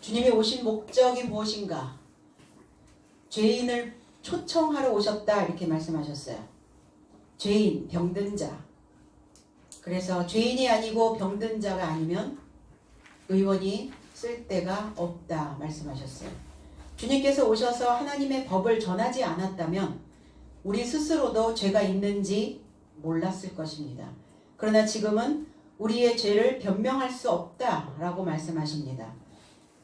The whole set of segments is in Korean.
주님이 오신 목적이 무엇인가? 죄인을 초청하러 오셨다 이렇게 말씀하셨어요. 죄인, 병든 자. 그래서 죄인이 아니고 병든 자가 아니면 의원이 쓸 데가 없다 말씀하셨어요. 주님께서 오셔서 하나님의 법을 전하지 않았다면 우리 스스로도 죄가 있는지 몰랐을 것입니다. 그러나 지금은 우리의 죄를 변명할 수 없다라고 말씀하십니다.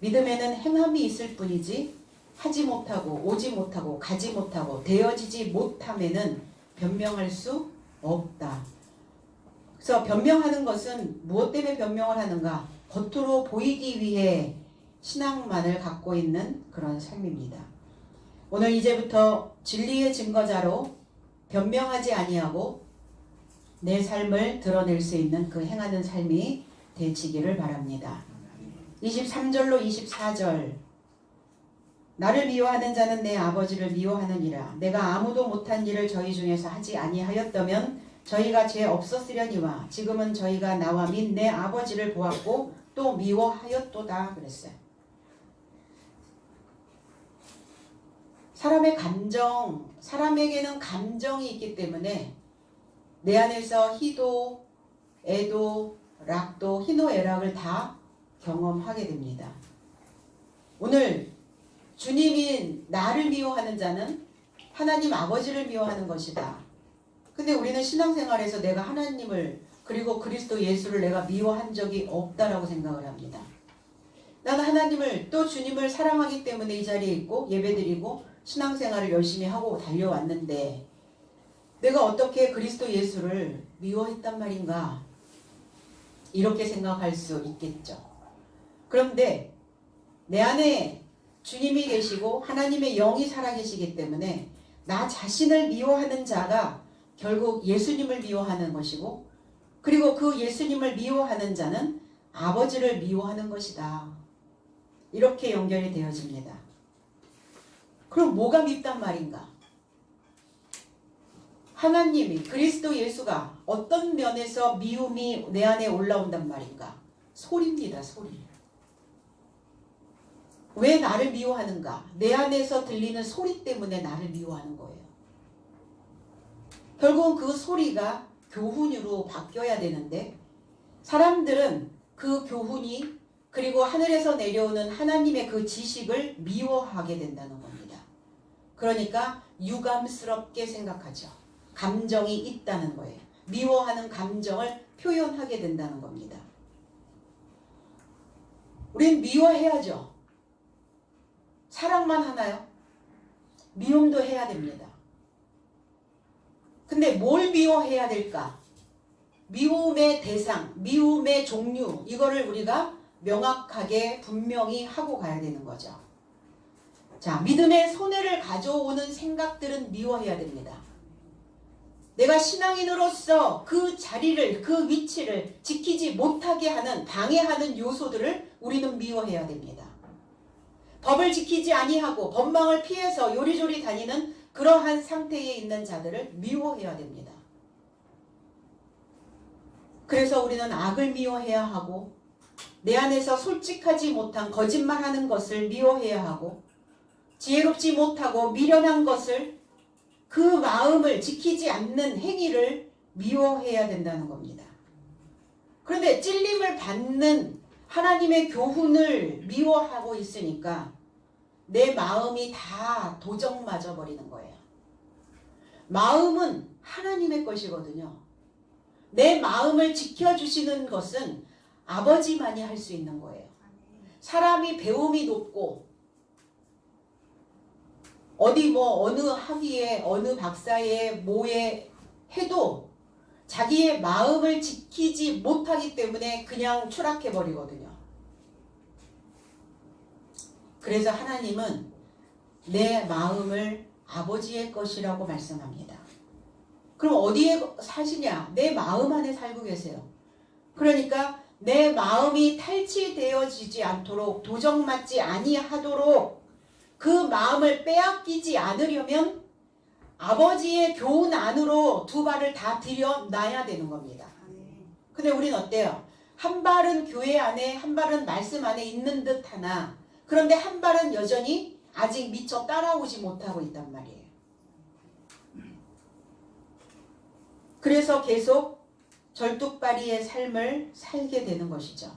믿음에는 행함이 있을 뿐이지 하지 못하고 오지 못하고 가지 못하고 되어지지 못함에는 변명할 수 없다. 그래서 변명하는 것은 무엇 때문에 변명을 하는가? 겉으로 보이기 위해 신앙만을 갖고 있는 그런 삶입니다. 오늘 이제부터 진리의 증거자로 변명하지 아니하고 내 삶을 드러낼 수 있는 그 행하는 삶이 되시기를 바랍니다. 23절로 24절 나를 미워하는 자는 내 아버지를 미워하느니라. 내가 아무도 못한 일을 저희 중에서 하지 아니하였다면 저희가 죄 없었으려니와 지금은 저희가 나와 및 내 아버지를 보았고 또 미워하였도다 그랬어요. 사람의 감정, 사람에게는 감정이 있기 때문에 내 안에서 희도, 애도, 락도, 희노애락을 다 경험하게 됩니다. 오늘 주님이 나를 미워하는 자는 하나님 아버지를 미워하는 것이다. 근데 우리는 신앙생활에서 내가 하나님을 그리고 그리스도 예수를 내가 미워한 적이 없다라고 생각을 합니다. 나는 하나님을 또 주님을 사랑하기 때문에 이 자리에 있고 예배드리고 신앙생활을 열심히 하고 달려왔는데 내가 어떻게 그리스도 예수를 미워했단 말인가? 이렇게 생각할 수 있겠죠. 그런데 내 안에 주님이 계시고 하나님의 영이 살아계시기 때문에 나 자신을 미워하는 자가 결국 예수님을 미워하는 것이고 그리고 그 예수님을 미워하는 자는 아버지를 미워하는 것이다. 이렇게 연결이 되어집니다. 그럼 뭐가 밉단 말인가? 하나님이 그리스도 예수가 어떤 면에서 미움이 내 안에 올라온단 말인가? 소리입니다. 소리. 왜 나를 미워하는가? 내 안에서 들리는 소리 때문에 나를 미워하는 거예요. 결국은 그 소리가 교훈으로 바뀌어야 되는데 사람들은 그 교훈이 그리고 하늘에서 내려오는 하나님의 그 지식을 미워하게 된다는 겁니다. 그러니까 유감스럽게 생각하죠. 감정이 있다는 거예요. 미워하는 감정을 표현하게 된다는 겁니다. 우린 미워해야죠. 사랑만 하나요? 미움도 해야 됩니다. 근데 뭘 미워해야 될까? 미움의 대상, 미움의 종류 이거를 우리가 명확하게 분명히 하고 가야 되는 거죠. 자, 믿음의 손해를 가져오는 생각들은 미워해야 됩니다. 내가 신앙인으로서 그 자리를, 그 위치를 지키지 못하게 하는, 방해하는 요소들을 우리는 미워해야 됩니다. 법을 지키지 아니하고 법망을 피해서 요리조리 다니는 그러한 상태에 있는 자들을 미워해야 됩니다. 그래서 우리는 악을 미워해야 하고 내 안에서 솔직하지 못한 거짓말하는 것을 미워해야 하고 지혜롭지 못하고 미련한 것을 그 마음을 지키지 않는 행위를 미워해야 된다는 겁니다. 그런데 찔림을 받는 하나님의 교훈을 미워하고 있으니까 내 마음이 다 도적 맞아 버리는 거예요. 마음은 하나님의 것이거든요. 내 마음을 지켜주시는 것은 아버지만이 할 수 있는 거예요. 사람이 배움이 높고 어디 어느 학위에 어느 박사에 뭐에 해도 자기의 마음을 지키지 못하기 때문에 그냥 추락해 버리거든요. 그래서 하나님은 내 마음을 아버지의 것이라고 말씀합니다. 그럼 어디에 사시냐? 내 마음 안에 살고 계세요. 그러니까 내 마음이 탈취되어지지 않도록 도적맞지 아니하도록 그 마음을 빼앗기지 않으려면 아버지의 교훈 안으로 두 발을 다 들여놔야 되는 겁니다. 근데 우린 어때요? 한 발은 교회 안에 한 발은 말씀 안에 있는 듯 하나 그런데 한 발은 여전히 아직 미처 따라오지 못하고 있단 말이에요. 그래서 계속 절뚝발이의 삶을 살게 되는 것이죠.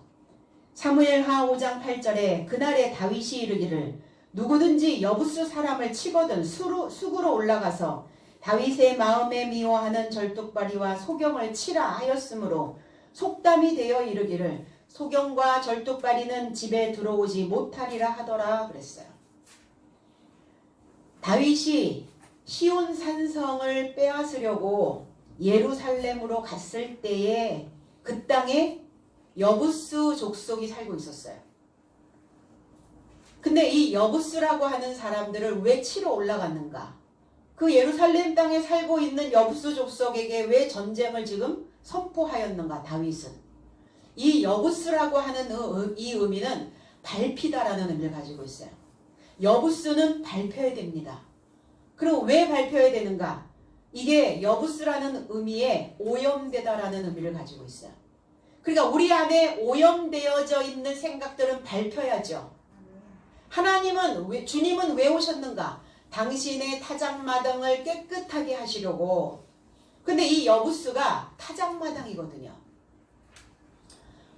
사무엘하 5장 8절에 그날에 다윗이 이르기를 누구든지 여부스 사람을 치거든 수구로 올라가서 다윗의 마음에 미워하는 절뚝발이와 소경을 치라 하였으므로 속담이 되어 이르기를 소경과 절뚝발이는 집에 들어오지 못하리라 하더라 그랬어요. 다윗이 시온 산성을 빼앗으려고 예루살렘으로 갔을 때에 그 땅에 여부스 족속이 살고 있었어요. 근데 이 여부스라고 하는 사람들을 왜 치러 올라갔는가? 그 예루살렘 땅에 살고 있는 여부스 족속에게 왜 전쟁을 지금 선포하였는가? 다윗은 이 여부스라고 하는 이 의미는 밟히다라는 의미를 가지고 있어요. 여부스는 밟혀야 됩니다. 그리고 왜 밟혀야 되는가? 이게 여부스라는 의미에 오염되다라는 의미를 가지고 있어요. 그러니까 우리 안에 오염되어져 있는 생각들은 밟혀야죠. 주님은 왜 오셨는가? 당신의 타작마당을 깨끗하게 하시려고. 근데 이 여부스가 타작마당이거든요.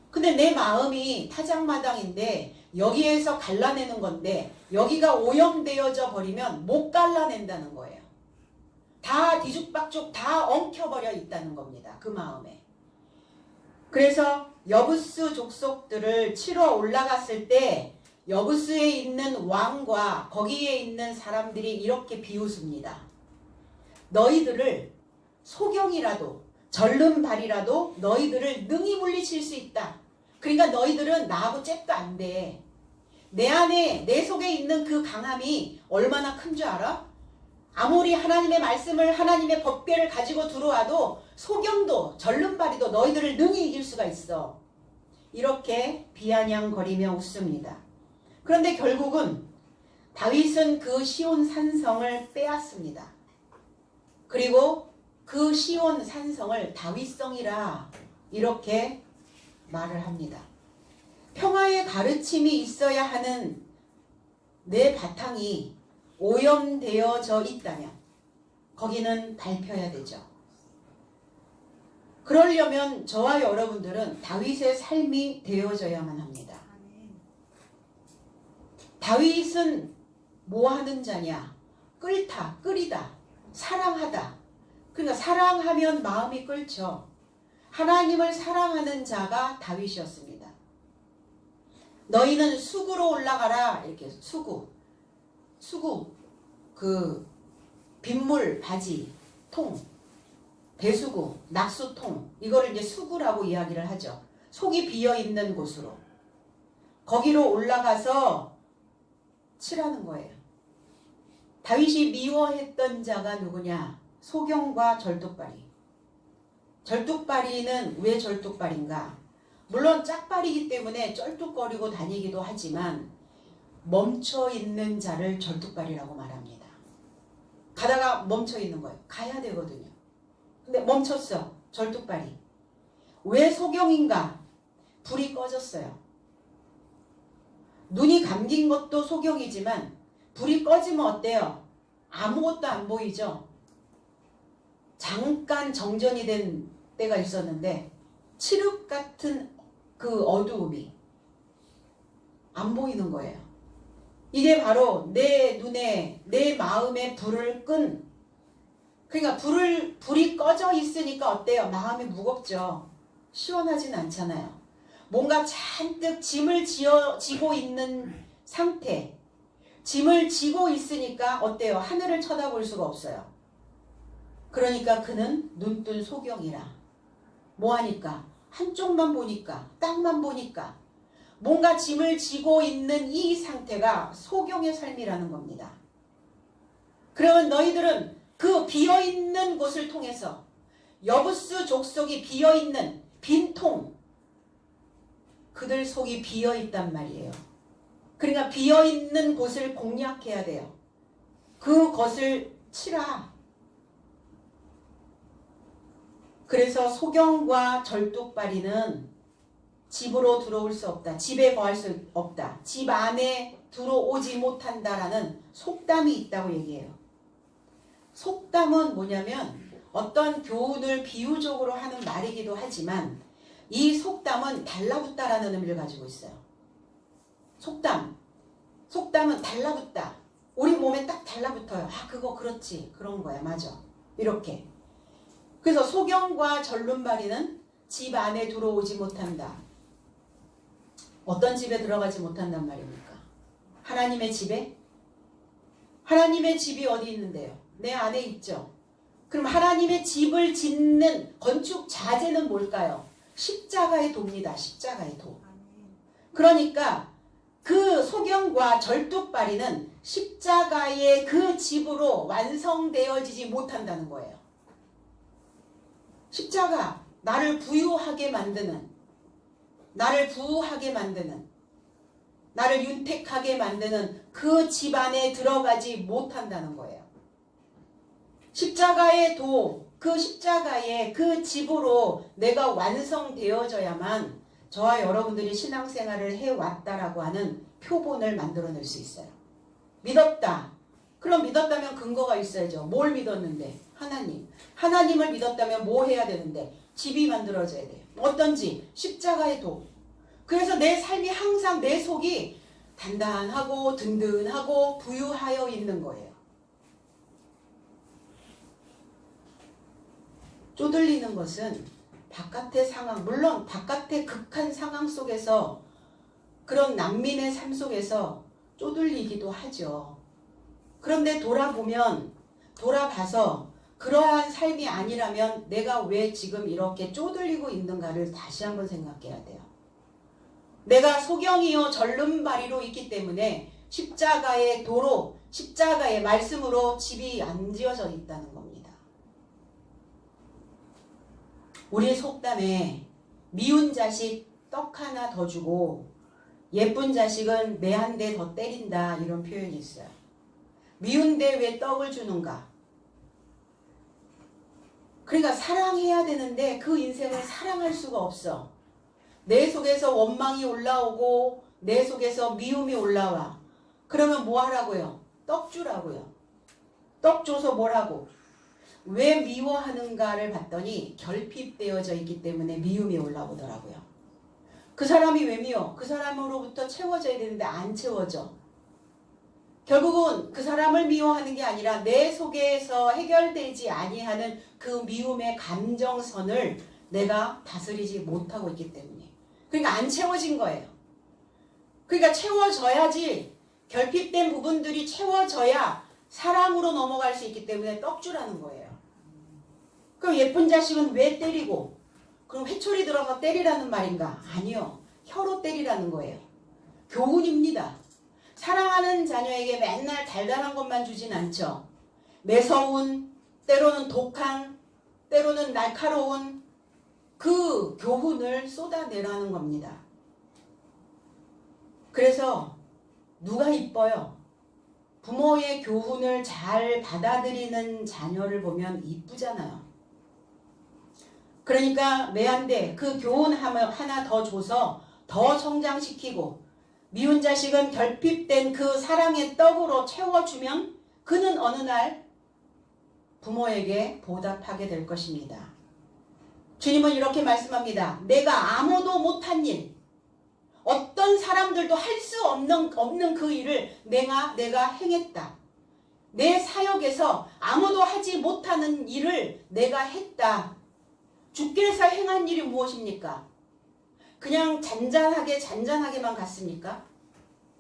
근데 내 마음이 타작마당인데 여기에서 갈라내는 건데 여기가 오염되어져 버리면 못 갈라낸다는 거예요. 다 뒤죽박죽 다 엉켜버려 있다는 겁니다. 그 마음에. 그래서 여부스 족속들을 치러 올라갔을 때 여부스에 있는 왕과 거기에 있는 사람들이 이렇게 비웃습니다. 너희들을 소경이라도 절름발이라도 너희들을 능히 물리칠 수 있다. 그러니까 너희들은 나하고 잽도 안 돼. 내 안에 내 속에 있는 그 강함이 얼마나 큰 줄 알아? 아무리 하나님의 말씀을 하나님의 법궤를 가지고 들어와도 소경도 절름발이도 너희들을 능히 이길 수가 있어. 이렇게 비아냥거리며 웃습니다. 그런데 결국은 다윗은 그 시온 산성을 빼앗습니다. 그리고 그 시온 산성을 다윗성이라 이렇게 말을 합니다. 평화의 가르침이 있어야 하는 내 바탕이 오염되어져 있다면 거기는 밟혀야 되죠. 그러려면 저와 여러분들은 다윗의 삶이 되어져야만 합니다. 다윗은 뭐 하는 자냐? 끓다, 끓이다, 사랑하다. 그러니까 사랑하면 마음이 끓죠. 하나님을 사랑하는 자가 다윗이었습니다. 너희는 수구로 올라가라. 이렇게 수구, 그 빗물 바지 통, 배수구, 낙수통, 이거를 이제 수구라고 이야기를 하죠. 속이 비어 있는 곳으로 거기로 올라가서 치라는 거예요. 다윗이 미워했던 자가 누구냐? 소경과 절뚝발이. 절뚝발이는 왜 절뚝발인가? 물론 짝발이기 때문에 쩔뚝거리고 다니기도 하지만 멈춰있는 자를 절뚝발이라고 말합니다. 가다가 멈춰있는 거예요. 가야 되거든요. 근데 멈췄어. 절뚝발이. 왜 소경인가? 불이 꺼졌어요. 눈이 감긴 것도 소경이지만 불이 꺼지면 어때요? 아무것도 안 보이죠? 잠깐 정전이 된 때가 있었는데 칠흑 같은 그 어두움이 안 보이는 거예요. 이게 바로 내 눈에 내 마음에 불을 끈, 그러니까 불이 꺼져 있으니까 어때요? 마음이 무겁죠. 시원하진 않잖아요. 뭔가 잔뜩 짐을 지고 있는 상태, 짐을 지고 있으니까 어때요? 하늘을 쳐다볼 수가 없어요. 그러니까 그는 눈뜬 소경이라. 뭐하니까? 한쪽만 보니까, 땅만 보니까 뭔가 짐을 지고 있는 이 상태가 소경의 삶이라는 겁니다. 그러면 너희들은 그 비어있는 곳을 통해서 여부스 족속이 비어있는 빈통, 그들 속이 비어있단 말이에요. 그러니까 비어있는 곳을 공략해야 돼요. 그것을 치라. 그래서 소경과 절뚝발이는 집으로 들어올 수 없다. 집에 거할 수 없다. 집 안에 들어오지 못한다라는 속담이 있다고 얘기해요. 속담은 뭐냐면 어떤 교훈을 비유적으로 하는 말이기도 하지만 이 속담은 달라붙다라는 의미를 가지고 있어요. 속담은 달라붙다. 우리 몸에 딱 달라붙어요. 아, 그거 그렇지. 그런 거야. 맞아. 이렇게. 그래서 소경과 전륜발이는 집 안에 들어오지 못한다. 어떤 집에 들어가지 못한단 말입니까? 하나님의 집에? 하나님의 집이 어디 있는데요? 내 안에 있죠. 그럼 하나님의 집을 짓는 건축 자재는 뭘까요? 십자가의 도입니다. 십자가의 도. 그러니까 그 소경과 절뚝발이는 십자가의 그 집으로 완성되어지지 못한다는 거예요. 십자가, 나를 부유하게 만드는, 나를 부하게 만드는, 나를 윤택하게 만드는 그 집 안에 들어가지 못한다는 거예요. 십자가의 도, 그 십자가의 그 집으로 내가 완성되어져야만 저와 여러분들이 신앙생활을 해왔다라고 하는 표본을 만들어낼 수 있어요. 믿었다. 그럼 믿었다면 근거가 있어야죠. 뭘 믿었는데? 하나님. 하나님을 믿었다면 뭐 해야 되는데? 집이 만들어져야 돼요. 어떤 집? 십자가의 도. 그래서 내 삶이 항상 내 속이 단단하고 든든하고 부유하여 있는 거예요. 쪼들리는 것은 바깥의 상황, 물론 바깥의 극한 상황 속에서 그런 난민의 삶 속에서 쪼들리기도 하죠. 그런데 돌아봐서 그러한 삶이 아니라면 내가 왜 지금 이렇게 쪼들리고 있는가를 다시 한번 생각해야 돼요. 내가 소경이요 절름발이로 있기 때문에 십자가의 도로, 십자가의 말씀으로 집이 안 지어져 있다는 겁니다. 우리 속담에 미운 자식 떡 하나 더 주고 예쁜 자식은 매 한 대 더 때린다, 이런 표현이 있어요. 미운데 왜 떡을 주는가? 그러니까 사랑해야 되는데 그 인생을 사랑할 수가 없어. 내 속에서 원망이 올라오고 내 속에서 미움이 올라와. 그러면 뭐 하라고요? 떡 주라고요. 떡 줘서 뭐라고? 왜 미워하는가를 봤더니 결핍되어져 있기 때문에 미움이 올라오더라고요. 그 사람이 왜 미워? 그 사람으로부터 채워져야 되는데 안 채워져. 결국은 그 사람을 미워하는 게 아니라 내 속에서 해결되지 아니하는 그 미움의 감정선을 내가 다스리지 못하고 있기 때문에. 그러니까 안 채워진 거예요. 그러니까 채워져야지, 결핍된 부분들이 채워져야 사랑으로 넘어갈 수 있기 때문에 떡 주라는 거예요. 그럼 예쁜 자식은 왜 때리고? 그럼 회초리 들어서 때리라는 말인가? 아니요. 혀로 때리라는 거예요. 교훈입니다. 사랑하는 자녀에게 맨날 달달한 것만 주진 않죠. 매서운, 때로는 독한, 때로는 날카로운 그 교훈을 쏟아내라는 겁니다. 그래서 누가 이뻐요? 부모의 교훈을 잘 받아들이는 자녀를 보면 이쁘잖아요. 그러니까 매한데 그 교훈 하나 더 줘서 더 성장시키고, 미운 자식은 결핍된 그 사랑의 떡으로 채워주면 그는 어느 날 부모에게 보답하게 될 것입니다. 주님은 이렇게 말씀합니다. 내가 아무도 못한 일, 어떤 사람들도 할 수 없는 그 일을 내가 행했다. 내 사역에서 아무도 하지 못하는 일을 내가 했다. 주께서 행한 일이 무엇입니까? 그냥 잔잔하게만 갔습니까?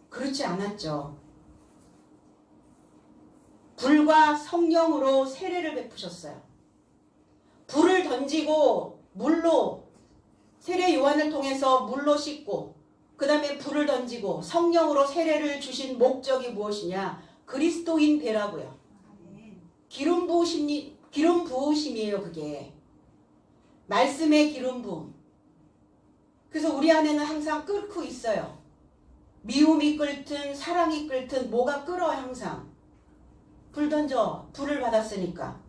그렇지 않았죠. 불과 성령으로 세례를 베푸셨어요. 불을 던지고 물로, 세례 요한을 통해서 물로 씻고 그 다음에 불을 던지고 성령으로 세례를 주신 목적이 무엇이냐? 그리스도인 되라고요. 기름 부으심이에요. 그게 말씀의 기름 부음. 그래서 우리 안에는 항상 끓고 있어요. 미움이 끓든 사랑이 끓든 뭐가 끓어. 항상 불 던져. 불을 받았으니까.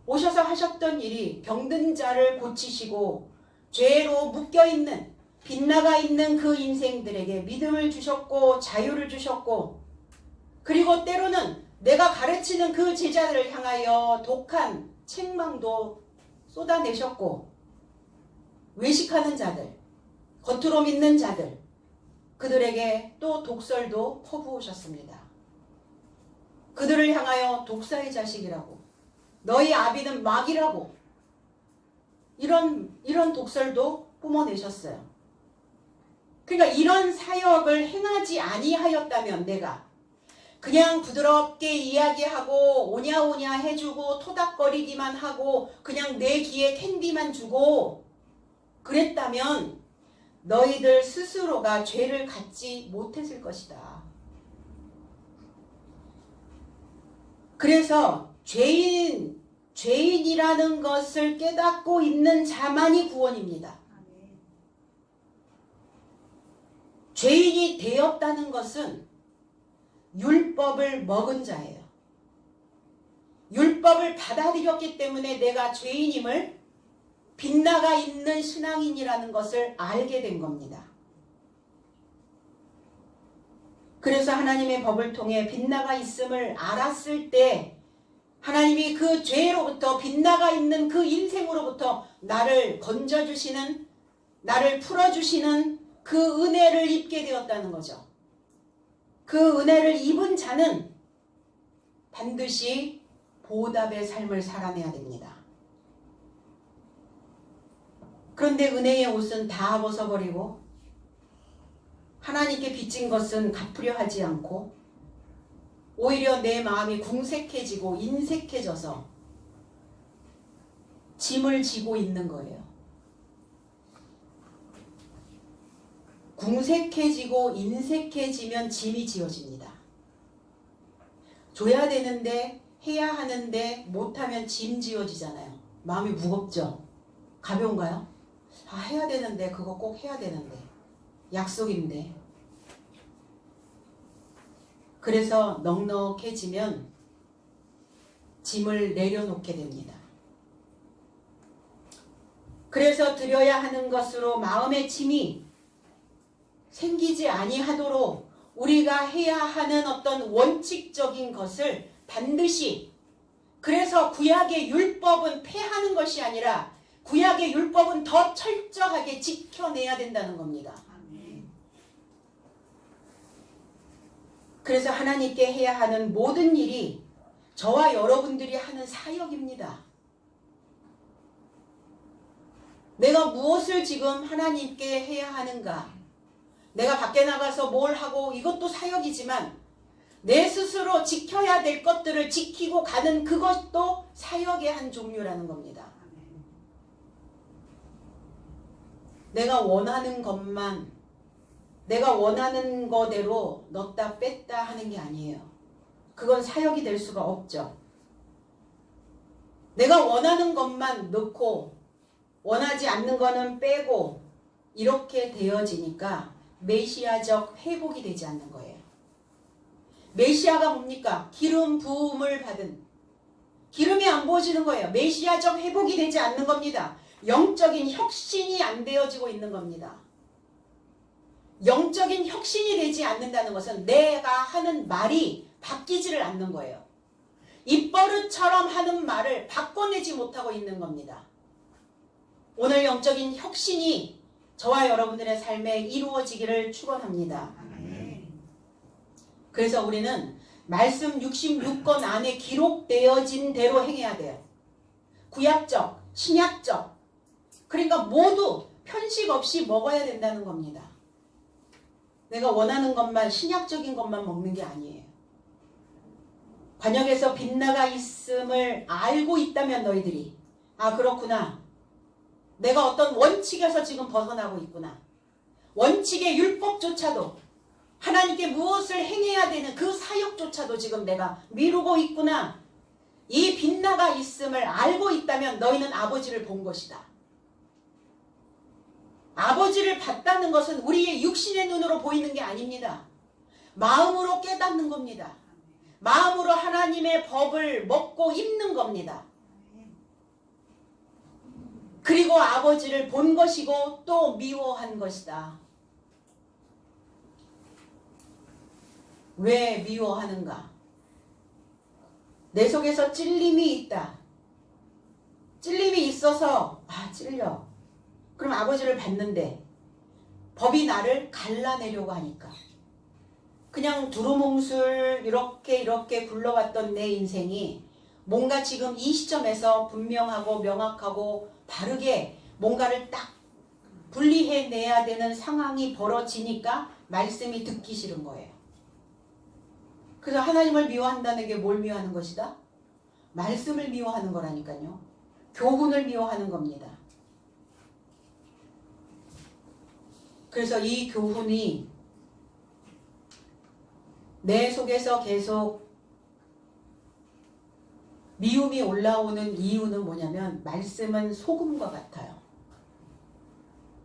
오셔서 하셨던 일이 병든 자를 고치시고 죄로 묶여있는 빗나가 있는 그 인생들에게 믿음을 주셨고 자유를 주셨고 그리고 때로는 내가 가르치는 그 제자들을 향하여 독한 책망도 쏟아내셨고 외식하는 자들, 겉으로 믿는 자들 그들에게 또 독설도 퍼부으셨습니다. 그들을 향하여 독사의 자식이라고 너희 아비는 마귀라고 이런 독설도 뿜어내셨어요. 그러니까 이런 사역을 행하지 아니하였다면 내가 그냥 부드럽게 이야기하고 오냐오냐 해주고 토닥거리기만 하고 그냥 내 귀에 캔디만 주고 그랬다면 너희들 스스로가 죄를 갖지 못했을 것이다. 그래서 죄인이라는 것을 깨닫고 있는 자만이 구원입니다. 죄인이 되었다는 것은 율법을 먹은 자예요. 율법을 받아들였기 때문에 내가 죄인임을 빗나가 있는 신앙인이라는 것을 알게 된 겁니다. 그래서 하나님의 법을 통해 빗나가 있음을 알았을 때 하나님이 그 죄로부터 빗나가 있는 그 인생으로부터 나를 건져주시는 나를 풀어주시는 그 은혜를 입게 되었다는 거죠. 그 은혜를 입은 자는 반드시 보답의 삶을 살아내야 됩니다. 그런데 은혜의 옷은 다 벗어버리고 하나님께 빚진 것은 갚으려 하지 않고 오히려 내 마음이 궁색해지고 인색해져서 짐을 지고 있는 거예요. 궁색해지고 인색해지면 짐이 지어집니다. 줘야 되는데 해야 하는데 못하면 짐 지어지잖아요. 마음이 무겁죠? 가벼운가요? 아, 해야 되는데 그거 꼭 해야 되는데 약속인데 그래서 넉넉해지면 짐을 내려놓게 됩니다. 그래서 드려야 하는 것으로 마음의 짐이 생기지 아니하도록 우리가 해야 하는 어떤 원칙적인 것을 반드시 그래서 구약의 율법은 폐하는 것이 아니라 구약의 율법은 더 철저하게 지켜내야 된다는 겁니다. 그래서 하나님께 해야 하는 모든 일이 저와 여러분들이 하는 사역입니다. 내가 무엇을 지금 하나님께 해야 하는가? 내가 밖에 나가서 뭘 하고 이것도 사역이지만 내 스스로 지켜야 될 것들을 지키고 가는 그것도 사역의 한 종류라는 겁니다. 내가 원하는 것만 내가 원하는 거대로 넣었다 뺐다 하는 게 아니에요. 그건 사역이 될 수가 없죠. 내가 원하는 것만 넣고 원하지 않는 거는 빼고 이렇게 되어지니까 메시아적 회복이 되지 않는 거예요. 메시아가 뭡니까? 기름 부음을 받은 기름이 안 부어지는 거예요. 메시아적 회복이 되지 않는 겁니다. 영적인 혁신이 안 되어지고 있는 겁니다. 영적인 혁신이 되지 않는다는 것은 내가 하는 말이 바뀌지를 않는 거예요. 입버릇처럼 하는 말을 바꿔내지 못하고 있는 겁니다. 오늘 영적인 혁신이 저와 여러분들의 삶에 이루어지기를 축원합니다. 그래서 우리는 말씀 66권 안에 기록되어진 대로 행해야 돼요. 구약적, 신약적 그러니까 모두 편식 없이 먹어야 된다는 겁니다. 내가 원하는 것만 신약적인 것만 먹는 게 아니에요. 관역에서 빗나가 있음을 알고 있다면 너희들이 아 그렇구나. 내가 어떤 원칙에서 지금 벗어나고 있구나. 원칙의 율법조차도 하나님께 무엇을 행해야 되는 그 사역조차도 지금 내가 미루고 있구나. 이 빗나가 있음을 알고 있다면 너희는 아버지를 본 것이다. 아버지를 봤다는 것은 우리의 육신의 눈으로 보이는 게 아닙니다. 마음으로 깨닫는 겁니다. 마음으로 하나님의 법을 먹고 입는 겁니다. 그리고 아버지를 본 것이고 또 미워한 것이다. 왜 미워하는가? 내 속에서 찔림이 있다. 찔림이 있어서 찔려. 그럼 아버지를 봤는데 법이 나를 갈라내려고 하니까. 그냥 두루뭉술 이렇게 굴러왔던 내 인생이 뭔가 지금 이 시점에서 분명하고 명확하고 바르게 뭔가를 딱 분리해내야 되는 상황이 벌어지니까 말씀이 듣기 싫은 거예요. 그래서 하나님을 미워한다는 게 뭘 미워하는 것이다? 말씀을 미워하는 거라니까요. 교훈을 미워하는 겁니다. 그래서 이 교훈이 내 속에서 계속 미움이 올라오는 이유는 뭐냐면 말씀은 소금과 같아요.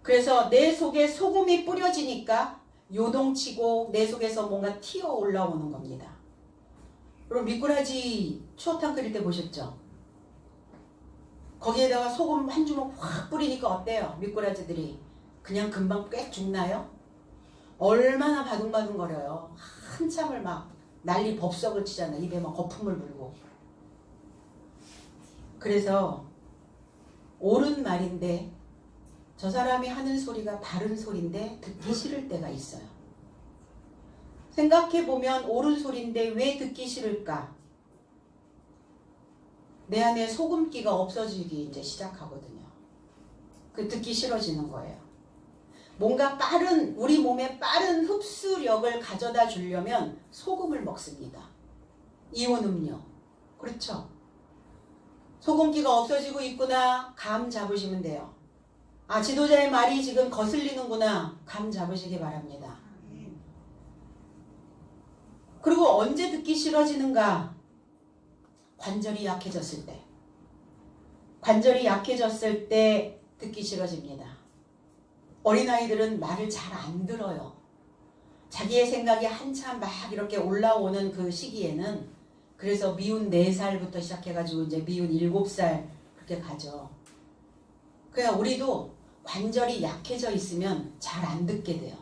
그래서 내 속에 소금이 뿌려지니까 요동치고 내 속에서 뭔가 튀어 올라오는 겁니다. 여러분 미꾸라지 추어탕 끓일 때 보셨죠? 거기에다가 소금 한 주먹 확 뿌리니까 어때요? 미꾸라지들이 그냥 금방 꽤 죽나요? 얼마나 바둥바둥거려요. 한참을 막 난리 법석을 치잖아요. 입에 막 거품을 불고. 그래서 옳은 말인데 저 사람이 하는 소리가 바른 소리인데 듣기 싫을 때가 있어요. 생각해보면 옳은 소리인데 왜 듣기 싫을까? 내 안에 소금기가 없어지기 이제 시작하거든요. 그 듣기 싫어지는 거예요. 뭔가 우리 몸에 빠른 흡수력을 가져다 주려면 소금을 먹습니다. 이온 음료. 그렇죠? 소금기가 없어지고 있구나. 감 잡으시면 돼요. 지도자의 말이 지금 거슬리는구나. 감 잡으시기 바랍니다. 그리고 언제 듣기 싫어지는가? 관절이 약해졌을 때. 관절이 약해졌을 때 듣기 싫어집니다. 어린아이들은 말을 잘 안 들어요. 자기의 생각이 한참 막 이렇게 올라오는 그 시기에는 그래서 미운 4살부터 시작해가지고 이제 미운 7살 그렇게 가죠. 그냥 우리도 관절이 약해져 있으면 잘 안 듣게 돼요.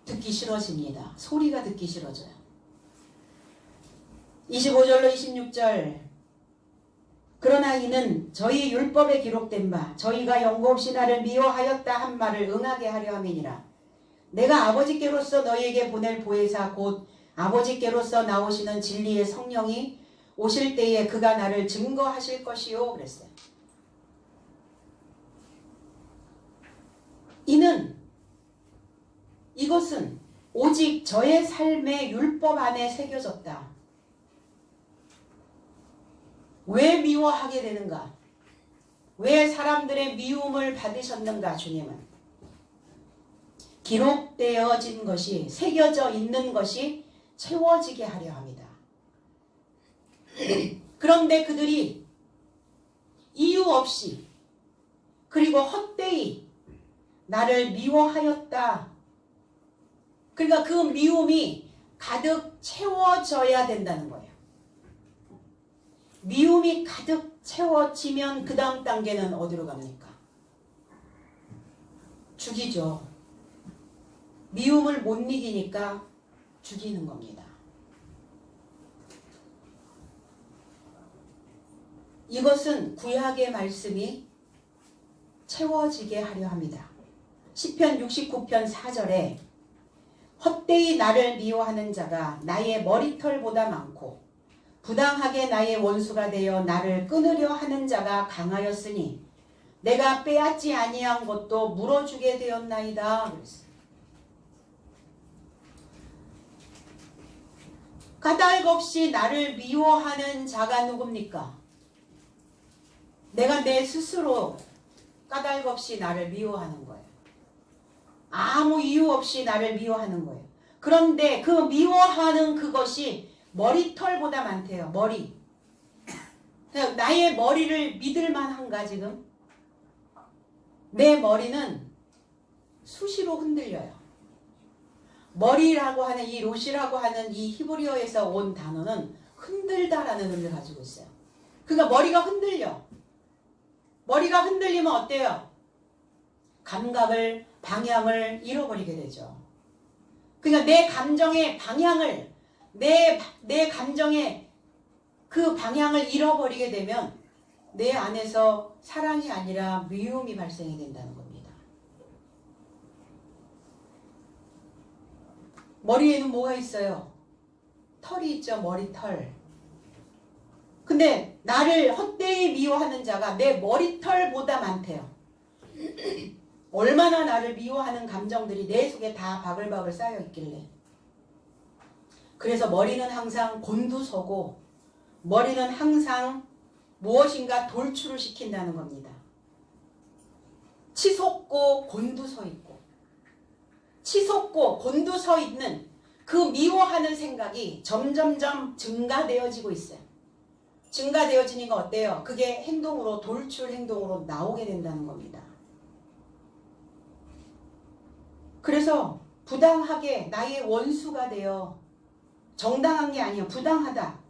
듣기 싫어집니다. 소리가 듣기 싫어져요. 25절로 26절 그러나 이는 저희 율법에 기록된 바 저희가 영구 없이 나를 미워하였다 한 말을 응하게 하려 함이니라. 내가 아버지께로서 너희에게 보낼 보혜사 곧 아버지께로서 나오시는 진리의 성령이 오실 때에 그가 나를 증거하실 것이요 그랬어요. 이것은 오직 저의 삶의 율법 안에 새겨졌다. 왜 미워하게 되는가? 왜 사람들의 미움을 받으셨는가? 주님은 기록되어진 것이 새겨져 있는 것이 채워지게 하려 합니다. 그런데 그들이 이유 없이 그리고 헛되이 나를 미워하였다. 그러니까 그 미움이 가득 채워져야 된다는 거예요. 미움이 가득 채워지면 그 다음 단계는 어디로 갑니까? 죽이죠. 미움을 못 이기니까 죽이는 겁니다. 이것은 구약의 말씀이 채워지게 하려 합니다. 시편 69편 4절에 헛되이 나를 미워하는 자가 나의 머리털보다 많고 부당하게 나의 원수가 되어 나를 끊으려 하는 자가 강하였으니 내가 빼앗지 아니한 것도 물어주게 되었나이다. 그랬어요. 까닭없이 나를 미워하는 자가 누굽니까? 내가 내 스스로 까닭없이 나를 미워하는 거예요. 아무 이유 없이 나를 미워하는 거예요. 그런데 그 미워하는 그것이 머리털보다 많대요. 머리. 나의 머리를 믿을 만한가 지금? 내 머리는 수시로 흔들려요. 머리라고 하는 이 롯이라고 하는 이 히브리어에서 온 단어는 흔들다라는 의미를 가지고 있어요. 그러니까 머리가 흔들려. 머리가 흔들리면 어때요? 감각을, 방향을 잃어버리게 되죠. 그러니까 내 감정의 방향을, 내 감정의 그 방향을 잃어버리게 되면 내 안에서 사랑이 아니라 미움이 발생이 된다는 겁니다. 머리에는 뭐가 있어요? 털이 있죠. 머리털. 근데 나를 헛되이 미워하는 자가 내 머리털보다 많대요. 얼마나 나를 미워하는 감정들이 내 속에 다 바글바글 쌓여 있길래. 그래서 머리는 항상 곤두서고 머리는 항상 무엇인가 돌출을 시킨다는 겁니다. 치솟고 곤두서 있고, 치솟고 곤두서 있는 그 미워하는 생각이 점점점 증가되어지고 있어요. 증가되어지니까 어때요? 그게 행동으로, 돌출 행동으로 나오게 된다는 겁니다. 그래서 부당하게 나의 원수가 되어, 정당한 게 아니에요. 부당하다.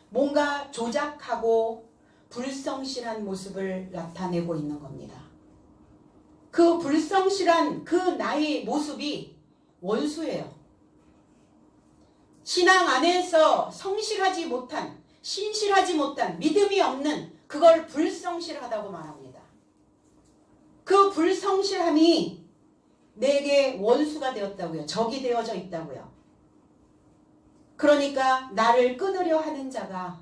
뭔가 조작하고 불성실한 모습을 나타내고 있는 겁니다. 그 불성실한 그 나의 모습이 원수예요. 신앙 안에서 성실하지 못한, 신실하지 못한, 믿음이 없는 그걸 불성실하다고 말합니다. 그 불성실함이 내게 원수가 되었다고요. 적이 되어져 있다고요. 그러니까 나를 끊으려 하는 자가,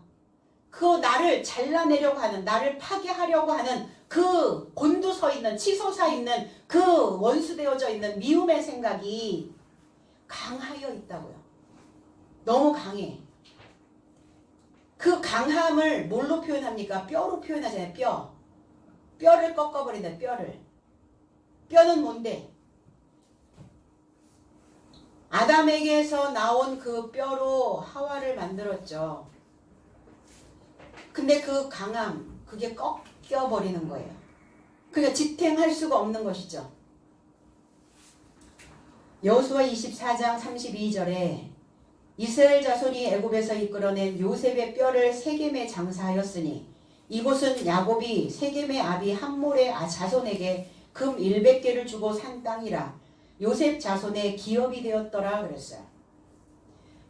그 나를 잘라내려고 하는, 나를 파괴하려고 하는 그 곤두서 있는, 치솟아 있는 그 원수되어져 있는 미움의 생각이 강하여 있다고요. 너무 강해. 그 강함을 뭘로 표현합니까? 뼈로 표현하잖아요. 뼈. 뼈를 꺾어버린다. 뼈를. 뼈는 뭔데? 아담에게서 나온 그 뼈로 하와를 만들었죠. 근데 그 강함, 그게 꺾여버리는 거예요. 그러니까 지탱할 수가 없는 것이죠. 여호수아 24장 32절에 이스라엘 자손이 애굽에서 이끌어낸 요셉의 뼈를 세겜에 장사하였으니 이곳은 야곱이 세겜의 아비 함몰의 자손에게 금 100개를 주고 산 땅이라 요셉 자손의 기업이 되었더라 그랬어요.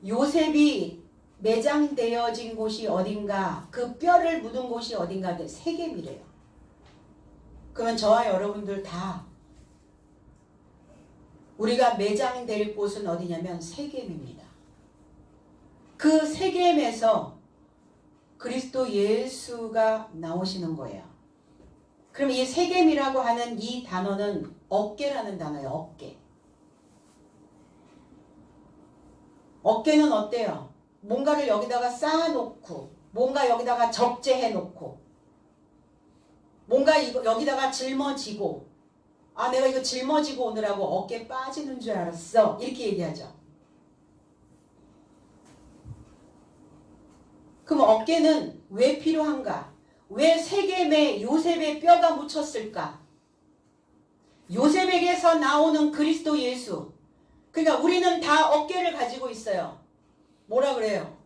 요셉이 매장되어진 곳이 어딘가, 그 뼈를 묻은 곳이 어딘가 세겜이래요. 그러면 저와 여러분들 다 우리가 매장될 곳은 어디냐면 세겜입니다. 그 세겜에서 그리스도 예수가 나오시는 거예요. 그럼 이 세겜이라고 하는 이 단어는 어깨라는 단어예요. 어깨. 어깨는 어때요? 뭔가를 여기다가 쌓아놓고, 뭔가 여기다가 적재해놓고, 뭔가 이거 여기다가 짊어지고, 아 내가 이거 짊어지고 오느라고 어깨 빠지는 줄 알았어. 이렇게 얘기하죠. 그럼 어깨는 왜 필요한가? 왜 세겜에 요셉의 뼈가 묻혔을까? 요셉에게서 나오는 그리스도 예수. 그러니까 우리는 다 어깨를 가지고 있어요. 뭐라 그래요?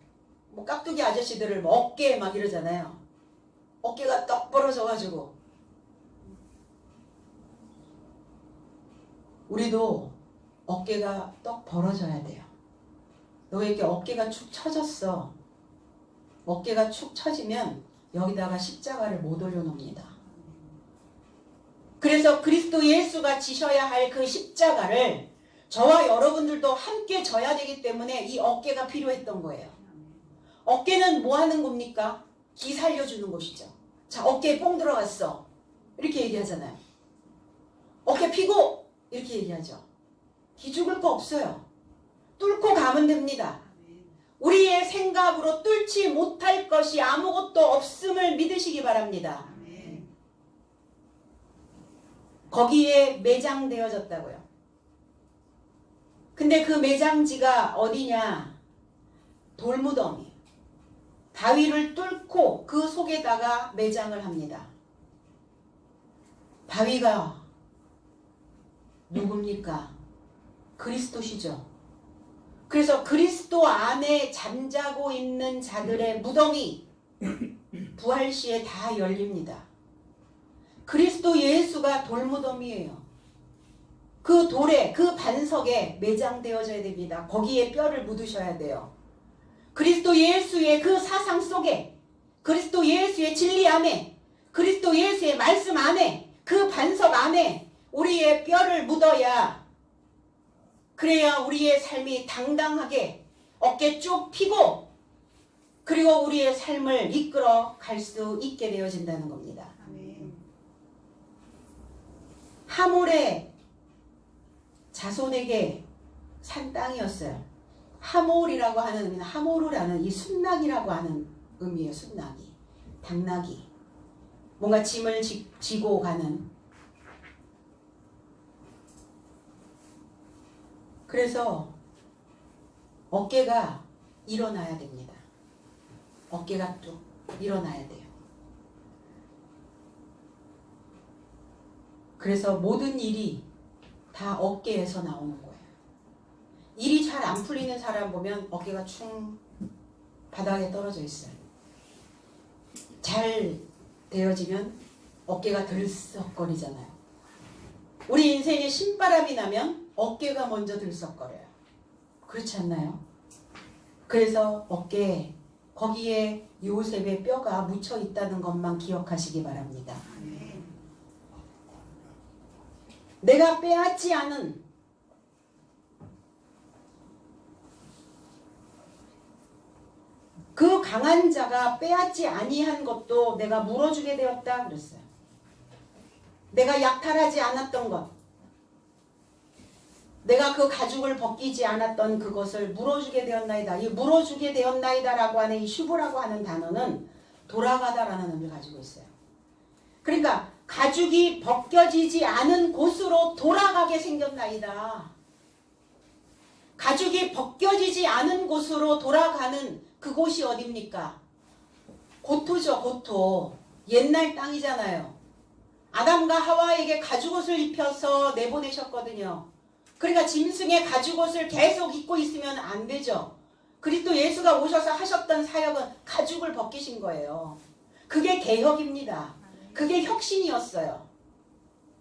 뭐 깍두기 아저씨들을 뭐 어깨 막 이러잖아요. 어깨가 떡 벌어져가지고. 우리도 어깨가 떡 벌어져야 돼요. 너에게 어깨가 축 처졌어. 어깨가 축 처지면 여기다가 십자가를 못 올려놓습니다. 그래서 그리스도 예수가 지셔야 할 그 십자가를 저와 여러분들도 함께 져야 되기 때문에 이 어깨가 필요했던 거예요. 어깨는 뭐 하는 겁니까? 기 살려주는 곳이죠. 자, 어깨에 뽕 들어갔어. 이렇게 얘기하잖아요. 어깨 피고! 이렇게 얘기하죠. 기 죽을 거 없어요. 뚫고 가면 됩니다. 우리의 생각으로 뚫지 못할 것이 아무것도 없음을 믿으시기 바랍니다. 거기에 매장되어졌다고요. 근데 그 매장지가 어디냐? 돌무덤이. 바위를 뚫고 그 속에다가 매장을 합니다. 바위가 누굽니까? 그리스도시죠. 그래서 그리스도 안에 잠자고 있는 자들의 무덤이 부활시에 다 열립니다. 그리스도 예수가 돌무덤이에요. 그 돌에, 그 반석에 매장되어져야 됩니다. 거기에 뼈를 묻으셔야 돼요. 그리스도 예수의 그 사상 속에, 그리스도 예수의 진리 안에, 그리스도 예수의 말씀 안에, 그 반석 안에 우리의 뼈를 묻어야, 그래야 우리의 삶이 당당하게 어깨 쭉 펴고 그리고 우리의 삶을 이끌어 갈 수 있게 되어진다는 겁니다. 하몰의 자손에게 산 땅이었어요. 하몰이라고 하는 의미는 하모르라는 이 순낙이라고 하는 의미예요. 순낙이. 당나귀. 뭔가 짐을 지고 가는. 그래서 어깨가 일어나야 됩니다. 어깨가 뚝 일어나야 돼요. 그래서 모든 일이 다 어깨에서 나오는 거예요. 일이 잘 안 풀리는 사람 보면 어깨가 충 바닥에 떨어져 있어요. 잘 되어지면 어깨가 들썩거리잖아요. 우리 인생에 신바람이 나면 어깨가 먼저 들썩거려요. 그렇지 않나요? 그래서 어깨에 거기에 요셉의 뼈가 묻혀 있다는 것만 기억하시기 바랍니다. 내가 빼앗지 않은 그 강한 자가 빼앗지 아니한 것도 내가 물어주게 되었다 그랬어요. 내가 약탈하지 않았던 것, 내가 그 가죽을 벗기지 않았던 그것을 물어주게 되었나이다. 이 물어주게 되었나이다라고 하는 이 슈브라고 하는 단어는 돌아가다라는 의미를 가지고 있어요. 그러니까 가죽이 벗겨지지 않은 곳으로 돌아가게 생겼나이다. 가죽이 벗겨지지 않은 곳으로 돌아가는 그곳이 어딥니까? 고토죠. 고토. 옛날 땅이잖아요. 아담과 하와에게 가죽옷을 입혀서 내보내셨거든요. 그러니까 짐승의 가죽옷을 계속 입고 있으면 안 되죠. 그리스도 예수가 오셔서 하셨던 사역은 가죽을 벗기신 거예요. 그게 개혁입니다. 그게 혁신이었어요.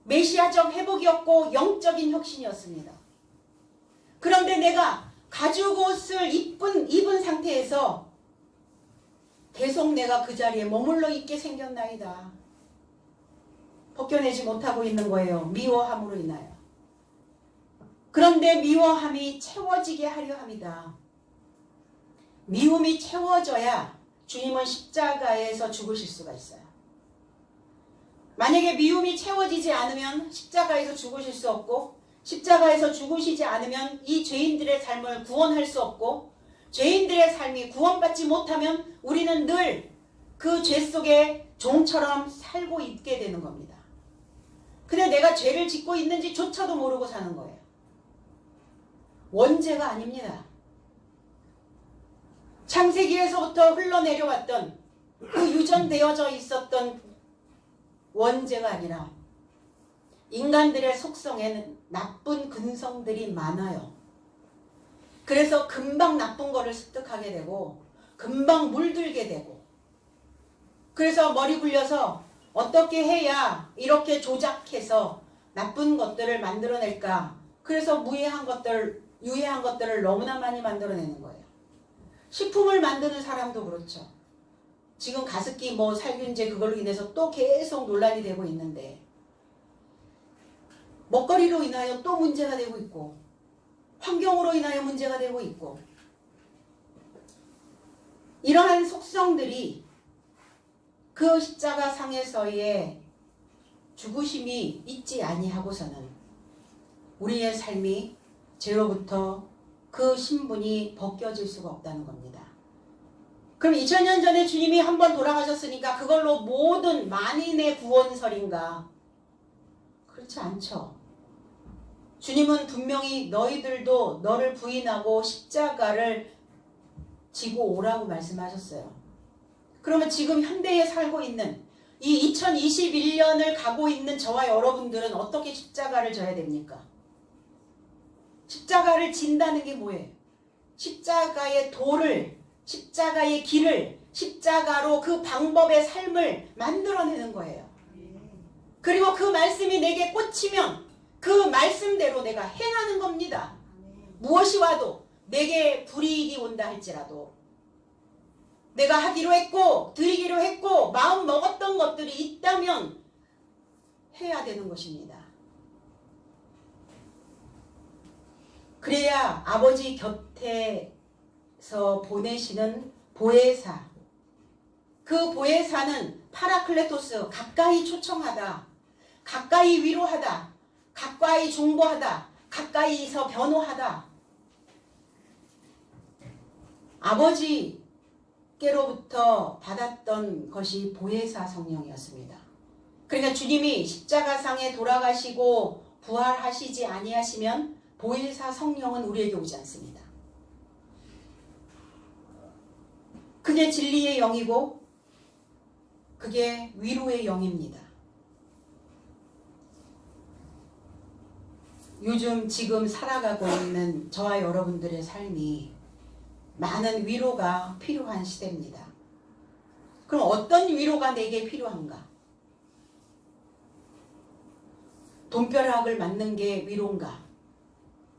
메시아적 회복이었고 영적인 혁신이었습니다. 그런데 내가 가죽옷을 입은 상태에서 계속 내가 그 자리에 머물러 있게 생겼나이다. 벗겨내지 못하고 있는 거예요. 미워함으로 인하여. 그런데 미워함이 채워지게 하려 합니다. 미움이 채워져야 주님은 십자가에서 죽으실 수가 있어요. 만약에 미움이 채워지지 않으면 십자가에서 죽으실 수 없고, 십자가에서 죽으시지 않으면 이 죄인들의 삶을 구원할 수 없고, 죄인들의 삶이 구원받지 못하면 우리는 늘 그 죄 속에 종처럼 살고 있게 되는 겁니다. 근데 내가 죄를 짓고 있는지조차도 모르고 사는 거예요. 원죄가 아닙니다. 창세기에서부터 흘러내려왔던 그 유전되어져 있었던 원죄가 아니라 인간들의 속성에는 나쁜 근성들이 많아요. 그래서 금방 나쁜 거를 습득하게 되고 금방 물들게 되고, 그래서 머리 굴려서 어떻게 해야 이렇게 조작해서 나쁜 것들을 만들어낼까. 그래서 유해한 것들을 너무나 많이 만들어내는 거예요. 식품을 만드는 사람도 그렇죠. 지금 가습기 살균제 그걸로 인해서 또 계속 논란이 되고 있는데, 먹거리로 인하여 또 문제가 되고 있고, 환경으로 인하여 문제가 되고 있고, 이러한 속성들이 그 십자가 상에서의 죽으심이 있지 아니하고서는 우리의 삶이 죄로부터 그 신분이 벗겨질 수가 없다는 겁니다. 그럼 2000년 전에 주님이 한번 돌아가셨으니까 그걸로 모든 만인의 구원설인가? 그렇지 않죠. 주님은 분명히 너희들도 너를 부인하고 십자가를 지고 오라고 말씀하셨어요. 그러면 지금 현대에 살고 있는 이 2021년을 가고 있는 저와 여러분들은 어떻게 십자가를 져야 됩니까? 십자가를 진다는 게 뭐예요? 십자가의 도를, 십자가의 길을, 십자가로 그 방법의 삶을 만들어내는 거예요. 그리고 그 말씀이 내게 꽂히면 그 말씀대로 내가 행하는 겁니다. 무엇이 와도 내게 불이익이 온다 할지라도 내가 하기로 했고 드리기로 했고 마음 먹었던 것들이 있다면 해야 되는 것입니다. 그래야 아버지 곁에서 보내시는 보혜사, 그 보혜사는 파라클레토스, 가까이 초청하다, 가까이 위로하다, 가까이 중보하다, 가까이서 변호하다. 아버지께로부터 받았던 것이 보혜사 성령이었습니다. 그러니까 주님이 십자가상에 돌아가시고 부활하시지 아니하시면 보혜사 성령은 우리에게 오지 않습니다. 그게 진리의 영이고 그게 위로의 영입니다. 요즘 지금 살아가고 있는 저와 여러분들의 삶이 많은 위로가 필요한 시대입니다. 그럼 어떤 위로가 내게 필요한가? 돈벼락을 맞는 게 위로인가?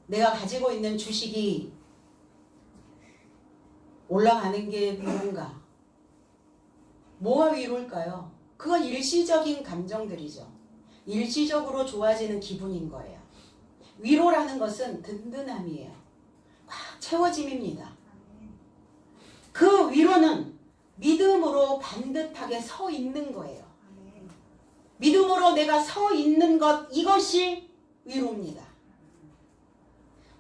내가 가지고 있는 주식이 올라가는 게 위로인가? 뭐가 위로일까요? 그건 일시적인 감정들이죠. 일시적으로 좋아지는 기분인 거예요. 위로라는 것은 든든함이에요. 꽉 채워짐입니다. 그 위로는 믿음으로 반듯하게 서 있는 거예요. 믿음으로 내가 서 있는 것, 이것이 위로입니다.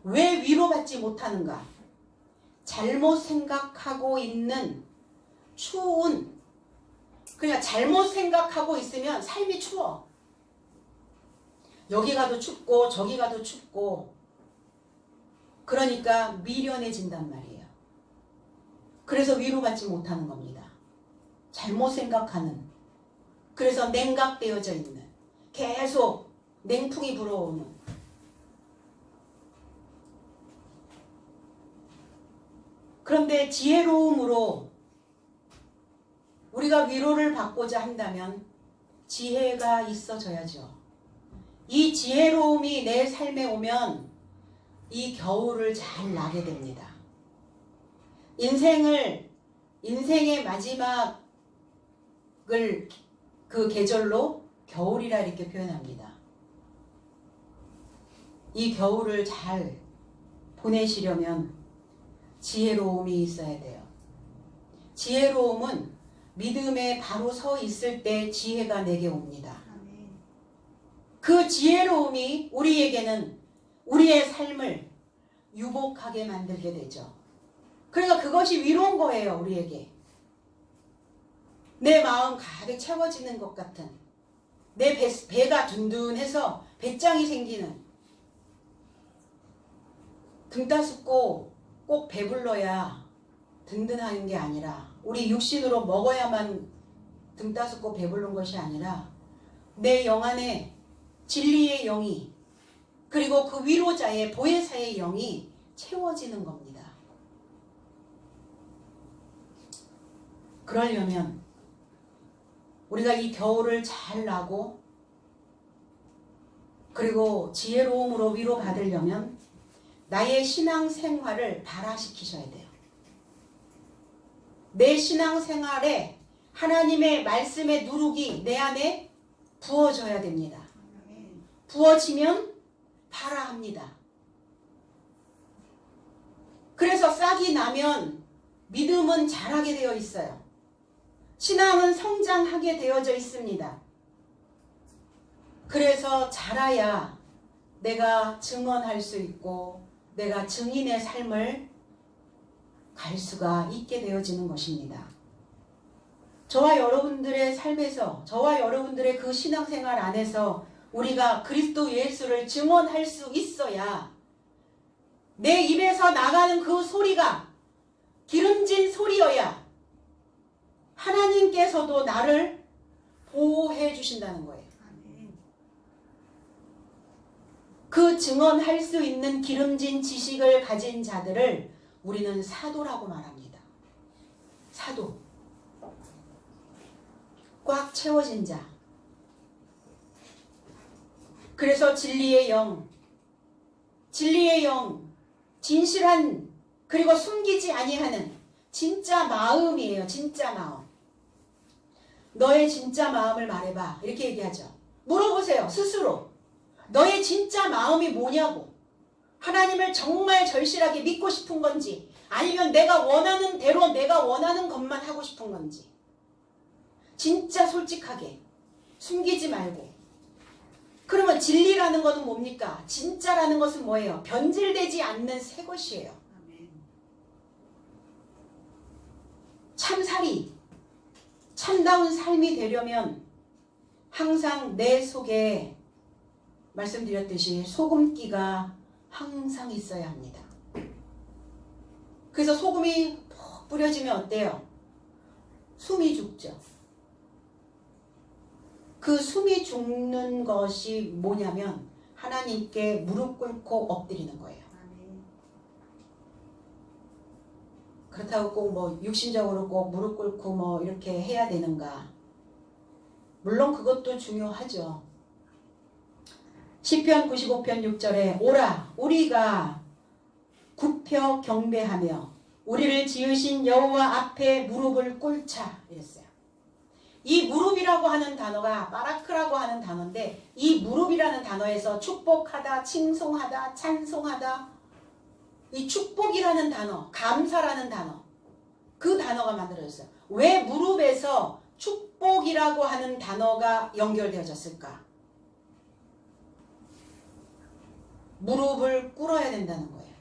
왜 위로받지 못하는가? 잘못 생각하고 있는 추운, 그냥 잘못 생각하고 있으면 삶이 추워. 여기 가도 춥고 저기 가도 춥고, 그러니까 미련해진단 말이에요. 그래서 위로받지 못하는 겁니다. 잘못 생각하는, 그래서 냉각되어져 있는, 계속 냉풍이 불어오는. 그런데 지혜로움으로 우리가 위로를 받고자 한다면 지혜가 있어져야죠. 이 지혜로움이 내 삶에 오면 이 겨울을 잘 나게 됩니다. 인생의 마지막을 그 계절로 겨울이라 이렇게 표현합니다. 이 겨울을 잘 보내시려면 지혜로움이 있어야 돼요. 지혜로움은 믿음에 바로 서 있을 때 지혜가 내게 옵니다. 그 지혜로움이 우리에게는 우리의 삶을 유복하게 만들게 되죠. 그러니까 그것이 위로인 거예요, 우리에게. 내 마음 가득 채워지는 것 같은, 내 배가 둔둔해서 배짱이 생기는, 등 따숩고 꼭 배불러야 든든한 게 아니라, 우리 육신으로 먹어야만 등 따숩고 배부른 것이 아니라 내 영 안에 진리의 영이, 그리고 그 위로자의 보혜사의 영이 채워지는 겁니다. 그러려면 우리가 이 겨울을 잘 나고 그리고 지혜로움으로 위로받으려면 나의 신앙생활을 발화시키셔야 돼요. 내 신앙생활에 하나님의 말씀의 누룩이 내 안에 부어져야 됩니다. 부어지면 발화합니다. 그래서 싹이 나면 믿음은 자라게 되어 있어요. 신앙은 성장하게 되어져 있습니다. 그래서 자라야 내가 증언할 수 있고 내가 증인의 삶을 갈 수가 있게 되어지는 것입니다. 저와 여러분들의 삶에서, 저와 여러분들의 그 신앙생활 안에서 우리가 그리스도 예수를 증언할 수 있어야 내 입에서 나가는 그 소리가 기름진 소리여야 하나님께서도 나를 보호해 주신다는 거예요. 그 증언할 수 있는 기름진 지식을 가진 자들을 우리는 사도라고 말합니다. 사도. 꽉 채워진 자. 그래서 진리의 영, 진실한 그리고 숨기지 아니하는 진짜 마음이에요. 진짜 마음. 너의 진짜 마음을 말해봐. 이렇게 얘기하죠. 물어보세요. 스스로. 너의 진짜 마음이 뭐냐고. 하나님을 정말 절실하게 믿고 싶은 건지 아니면 내가 원하는 대로 내가 원하는 것만 하고 싶은 건지. 진짜 솔직하게. 숨기지 말고. 그러면 진리라는 것은 뭡니까? 진짜라는 것은 뭐예요? 변질되지 않는 새 것이에요. 참살이, 참다운 삶이 되려면 항상 내 속에 말씀드렸듯이 소금기가 항상 있어야 합니다. 그래서 소금이 푹 뿌려지면 어때요? 숨이 죽죠. 그 숨이 죽는 것이 뭐냐면 하나님께 무릎 꿇고 엎드리는 거예요. 그렇다고 꼭 뭐 육신적으로 꼭 무릎 꿇고 뭐 이렇게 해야 되는가? 물론 그것도 중요하죠. 시편 95편 6절에 오라 우리가 굽혀 경배하며 우리를 지으신 여호와 앞에 무릎을 꿇자 이랬어요. 이 무릎이라고 하는 단어가 바라크라고 하는 단어인데 이 무릎이라는 단어에서 축복하다, 칭송하다, 찬송하다 이 축복이라는 단어, 감사라는 단어 그 단어가 만들어졌어요. 왜 무릎에서 축복이라고 하는 단어가 연결되어졌을까? 무릎을 꿇어야 된다는 거예요.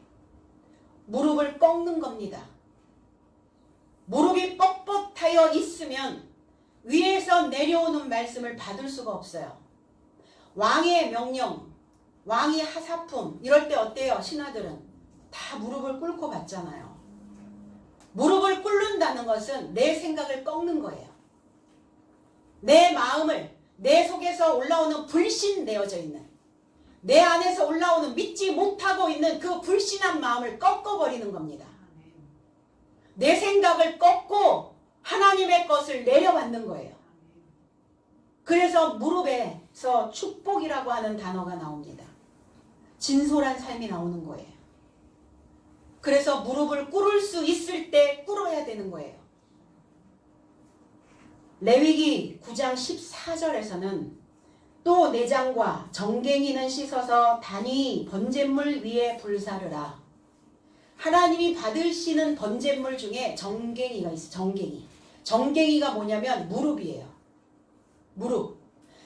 무릎을 꺾는 겁니다. 무릎이 뻣뻣하여 있으면 위에서 내려오는 말씀을 받을 수가 없어요. 왕의 명령, 왕의 하사품 이럴 때 어때요? 신하들은 다 무릎을 꿇고 받잖아요. 무릎을 꿇는다는 것은 내 생각을 꺾는 거예요. 내 마음을 내 속에서 올라오는 불신되어져 있는 내 안에서 올라오는 믿지 못하고 있는 그 불신한 마음을 꺾어버리는 겁니다. 내 생각을 꺾고 하나님의 것을 내려받는 거예요. 그래서 무릎에서 축복이라고 하는 단어가 나옵니다. 진솔한 삶이 나오는 거예요. 그래서 무릎을 꿇을 수 있을 때 꿇어야 되는 거예요. 레위기 9장 14절에서는 또 내장과 정갱이는 씻어서 단위 번제물 위에 불사르라. 하나님이 받으시는 번제물 중에 정갱이가 있어요. 정갱이. 정갱이가 뭐냐면 무릎이에요. 무릎.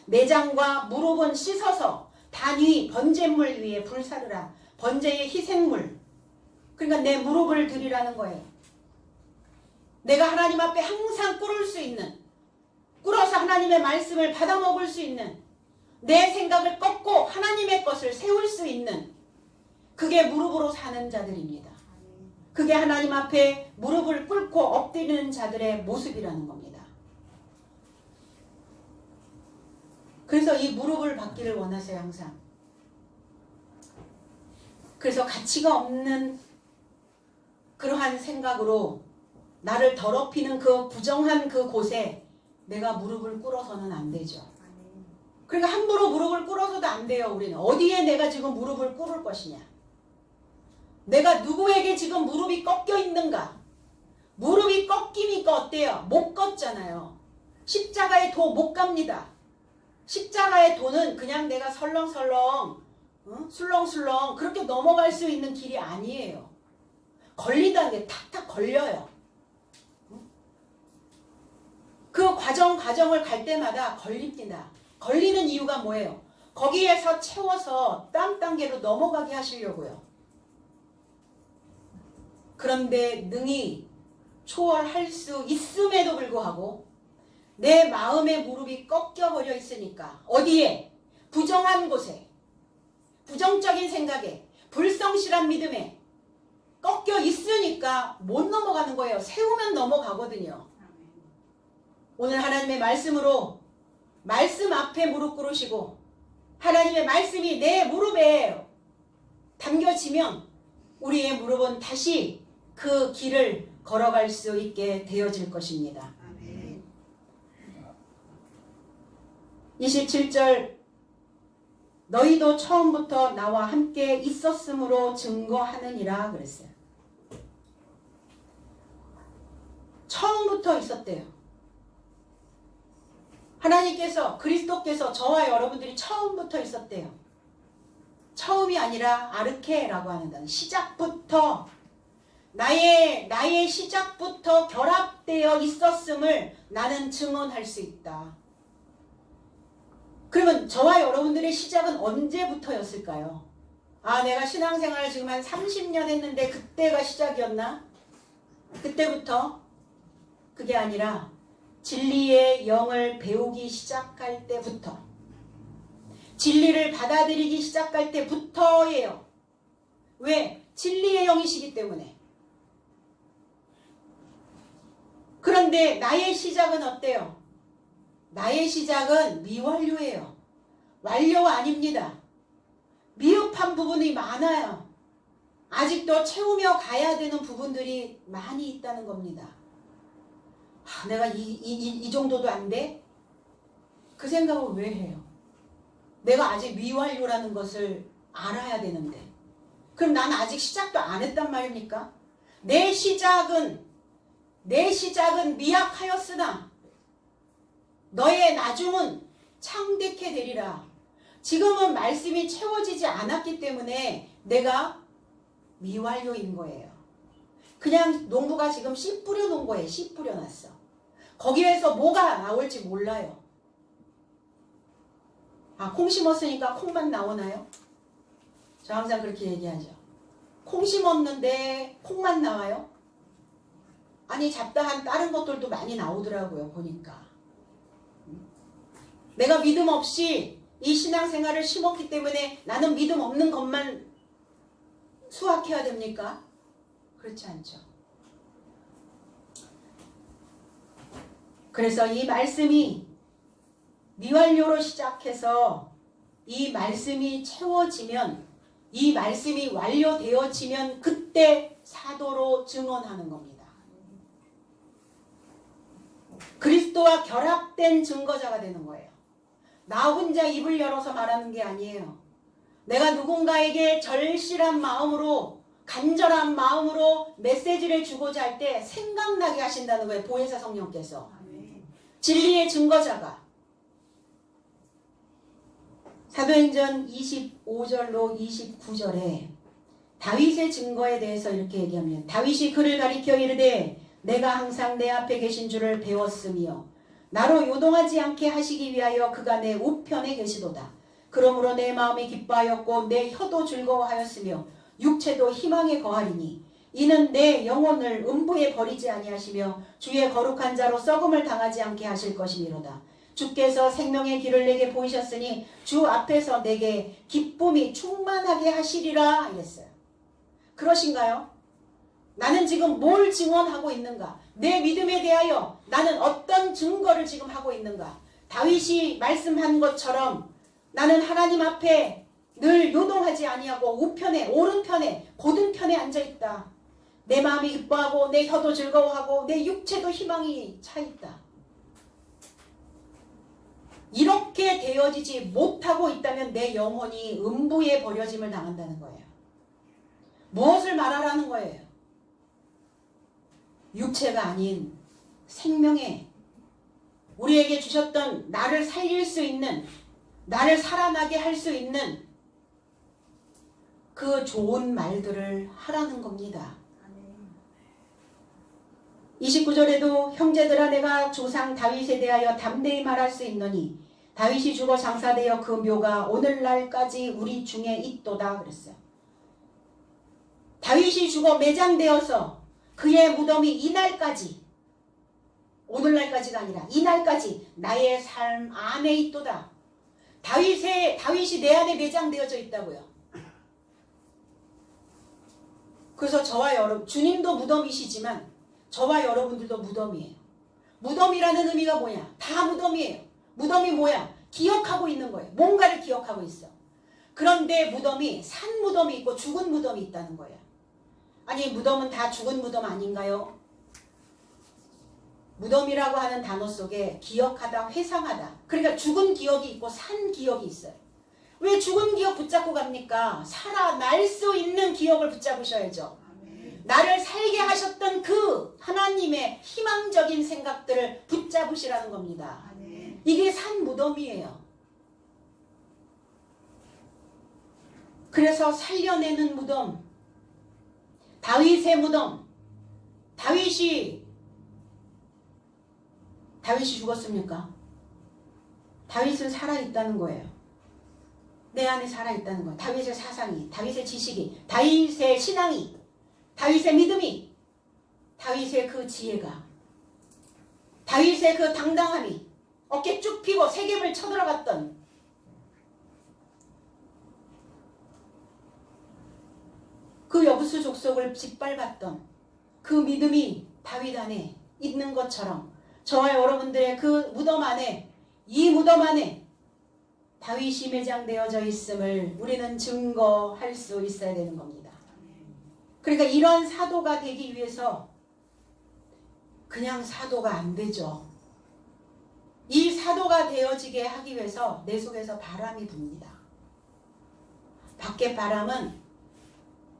내장과 무릎은 씻어서 단위 번제물 위에 불사르라. 번제의 희생물. 그러니까 내 무릎을 드리라는 거예요. 내가 하나님 앞에 항상 꿇을 수 있는, 꿇어서 하나님의 말씀을 받아먹을 수 있는, 내 생각을 꺾고 하나님의 것을 세울 수 있는, 그게 무릎으로 사는 자들입니다. 그게 하나님 앞에 무릎을 꿇고 엎드리는 자들의 모습이라는 겁니다. 그래서 이 무릎을 받기를 원하세요, 항상. 그래서 가치가 없는 그러한 생각으로 나를 더럽히는 그 부정한 그 곳에 내가 무릎을 꿇어서는 안 되죠. 그러니까 함부로 무릎을 꿇어서도 안 돼요. 우리는 어디에 내가 지금 무릎을 꿇을 것이냐. 내가 누구에게 지금 무릎이 꺾여 있는가. 무릎이 꺾이니까 어때요? 못 걷잖아요. 십자가의 도 못 갑니다. 십자가의 도는 그냥 내가 설렁설렁 술렁술렁 그렇게 넘어갈 수 있는 길이 아니에요. 걸린다는 게 탁탁 걸려요. 그 과정을 갈 때마다 걸립니다. 걸리는 이유가 뭐예요? 거기에서 채워서 다음 단계로 넘어가게 하시려고요. 그런데 능히 초월할 수 있음에도 불구하고 내 마음의 무릎이 꺾여버려 있으니까 어디에? 부정한 곳에, 부정적인 생각에, 불성실한 믿음에 꺾여 있으니까 못 넘어가는 거예요. 세우면 넘어가거든요. 오늘 하나님의 말씀으로 말씀 앞에 무릎 꿇으시고 하나님의 말씀이 내 무릎에 담겨지면 우리의 무릎은 다시 그 길을 걸어갈 수 있게 되어질 것입니다. 27절 너희도 처음부터 나와 함께 있었으므로 증거하느니라 그랬어요. 처음부터 있었대요. 하나님께서, 그리스도께서 저와 여러분들이 처음부터 있었대요. 처음이 아니라 아르케라고 하는 단어. 시작부터, 나의 시작부터 결합되어 있었음을 나는 증언할 수 있다. 그러면 저와 여러분들의 시작은 언제부터였을까요? 아, 내가 신앙생활을 지금 한 30년 했는데 그때가 시작이었나? 그때부터? 그게 아니라 진리의 영을 배우기 시작할 때부터, 진리를 받아들이기 시작할 때부터예요. 왜? 진리의 영이시기 때문에. 그런데 나의 시작은 어때요? 나의 시작은 미완료예요. 완료가 아닙니다. 미흡한 부분이 많아요. 아직도 채우며 가야 되는 부분들이 많이 있다는 겁니다. 내가 이 정도도 안 돼? 그 생각을 왜 해요? 내가 아직 미완료라는 것을 알아야 되는데. 그럼 나는 아직 시작도 안 했단 말입니까? 내 시작은 미약하였으나 너의 나중은 창대케 되리라. 지금은 말씀이 채워지지 않았기 때문에 내가 미완료인 거예요. 그냥 농부가 지금 씨 뿌려놓은 거예요. 씨 뿌려놨어. 거기에서 뭐가 나올지 몰라요. 아, 콩 심었으니까 콩만 나오나요? 저 항상 그렇게 얘기하죠. 콩 심었는데 콩만 나와요? 아니, 잡다한 다른 것들도 많이 나오더라고요. 보니까. 내가 믿음 없이 이 신앙생활을 심었기 때문에 나는 믿음 없는 것만 수확해야 됩니까? 그렇지 않죠. 그래서 이 말씀이 미완료로 시작해서 이 말씀이 채워지면, 이 말씀이 완료되어지면 그때 사도로 증언하는 겁니다. 그리스도와 결합된 증거자가 되는 거예요. 나 혼자 입을 열어서 말하는 게 아니에요. 내가 누군가에게 절실한 마음으로, 간절한 마음으로 메시지를 주고자 할 때 생각나게 하신다는 거예요. 보혜사 성령께서. 진리의 증거자가. 사도행전 25절로 29절에 다윗의 증거에 대해서 이렇게 얘기하면, 다윗이 그를 가리켜 이르되 내가 항상 내 앞에 계신 줄을 배웠으며 나로 요동하지 않게 하시기 위하여 그가 내 우편에 계시도다. 그러므로 내 마음이 기뻐하였고 내 혀도 즐거워하였으며 육체도 희망에 거하리니 이는 내 영혼을 음부에 버리지 아니하시며 주의 거룩한 자로 썩음을 당하지 않게 하실 것이니로다. 주께서 생명의 길을 내게 보이셨으니 주 앞에서 내게 기쁨이 충만하게 하시리라 이랬어요. 그러신가요? 나는 지금 뭘 증언하고 있는가? 내 믿음에 대하여 나는 어떤 증거를 지금 하고 있는가? 다윗이 말씀한 것처럼 나는 하나님 앞에 늘 요동하지 아니하고 우편에, 오른편에, 고든편에 앉아있다. 내 마음이 기뻐하고 내 혀도 즐거워하고 내 육체도 희망이 차있다. 이렇게 되어지지 못하고 있다면 내 영혼이 음부에 버려짐을 당한다는 거예요. 무엇을 말하라는 거예요? 육체가 아닌 생명의, 우리에게 주셨던 나를 살릴 수 있는, 나를 살아나게 할 수 있는 그 좋은 말들을 하라는 겁니다. 29절에도 형제들아 내가 조상 다윗에 대하여 담대히 말할 수 있노니 다윗이 죽어 장사되어 그 묘가 오늘날까지 우리 중에 있도다 그랬어요. 다윗이 죽어 매장되어서 그의 무덤이 이날까지, 오늘날까지가 아니라 이날까지 나의 삶 안에 있도다. 다윗이 내 안에 매장되어져 있다고요. 그래서 저와 여러분, 주님도 무덤이시지만 저와 여러분들도 무덤이에요. 무덤이라는 의미가 뭐냐? 다 무덤이에요. 무덤이 뭐야? 기억하고 있는 거예요. 뭔가를 기억하고 있어. 그런데 무덤이 산 무덤이 있고 죽은 무덤이 있다는 거예요. 아니, 무덤은 다 죽은 무덤 아닌가요? 무덤이라고 하는 단어 속에 기억하다, 회상하다. 그러니까 죽은 기억이 있고 산 기억이 있어요. 왜 죽은 기억 붙잡고 갑니까? 살아날 수 있는 기억을 붙잡으셔야죠. 나를 살게 하셨던 그 하나님의 희망적인 생각들을 붙잡으시라는 겁니다. 이게 산 무덤이에요. 그래서 살려내는 무덤, 다윗의 무덤. 다윗이 죽었습니까? 다윗은 살아있다는 거예요. 내 안에 살아있다는 거예요. 다윗의 사상이, 다윗의 지식이, 다윗의 신앙이, 다윗의 믿음이, 다윗의 그 지혜가, 다윗의 그 당당함이, 어깨 쭉 펴고 세겜을 쳐들어갔던 그 여부수 족속을 짓밟았던 그 믿음이 다윗 안에 있는 것처럼 저와 여러분들의 그 무덤 안에, 이 무덤 안에 다윗이 매장되어져 있음을 우리는 증거할 수 있어야 되는 겁니다. 그러니까 이런 사도가 되기 위해서 그냥 사도가 안 되죠. 이 사도가 되어지게 하기 위해서 내 속에서 바람이 붑니다. 밖에 바람은